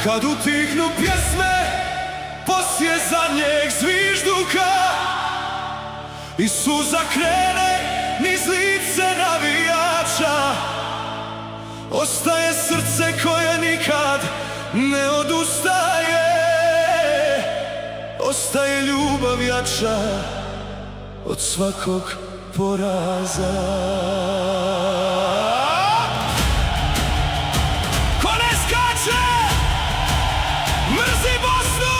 Kad utihnu pjesme poslije zadnjeg zvižduka i suza krene niz lice navijača, ostaje srce koje nikad ne odustaje, ostaje ljubav jača od svakog poraza. Ko ne skače, mrzi Bosnu!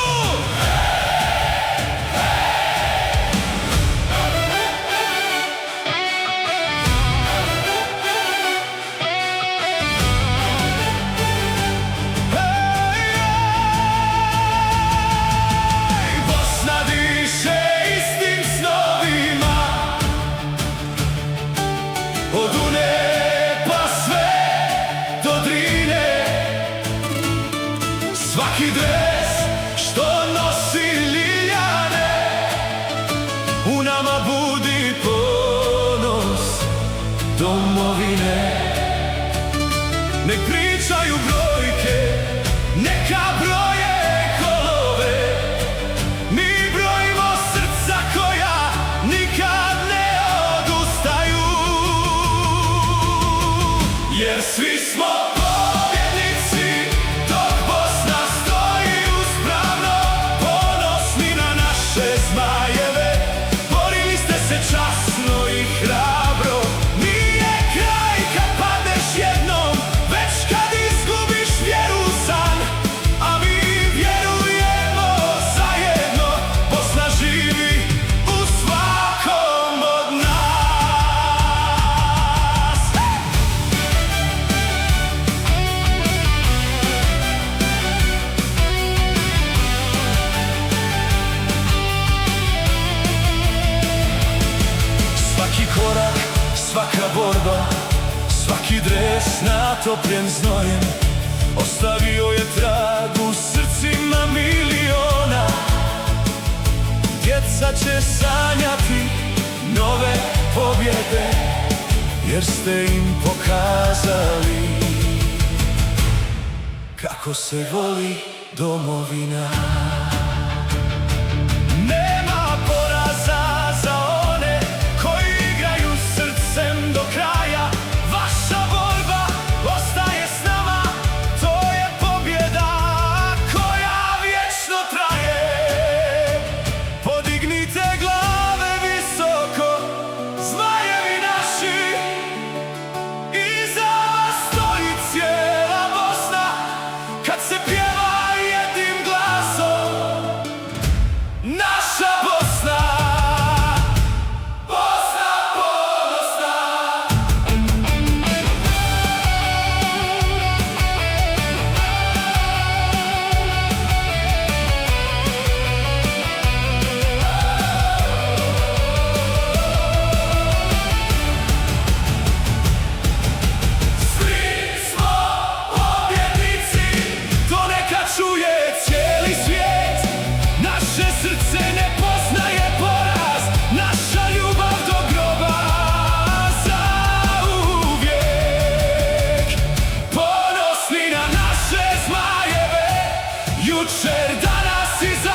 Bosna diše istim snovima, od Une pa sve do Drine. Svaki dres što nosi liljane u nama budi ponos domovine. Nek pričaju brojke, neka broje golove, mi brojimo srca koja nikad ne odustaju, jer svi smo pobjednici dok Bosna stoji uspravno. Ponosni na naše zmajeve, borili ste se časno i hrabro. Nije kraj kad padneš jednom, već kad izgubiš vjeru u san, a mi vjerujemo zajedno. Bosna živi u svakom od nas. Svaki korak, svaka borba, svaki dres natopljen znojem ostavio je trag u srcima miliona. Djeca će sanjati nove pobjede, jer ste im pokazali kako se voli domovina. Nema poraza za one koji igraju srcem do kraja. Vaša borba ostaje s nama, to je pobjeda koja vječno traje. Podignite glave visoko, zmajevi naši, iza vas stoji cijela Bosna. Kad se pjeva jednim glasom, naša Bosna, Bosna ponosna. Svi smo pobjednici, to neka čuje cijeli svijet. Naše srce ne poznaje poraz, naša ljubav do groba zauvijek. Ponosni na naše zmajeve, jučer, danas i za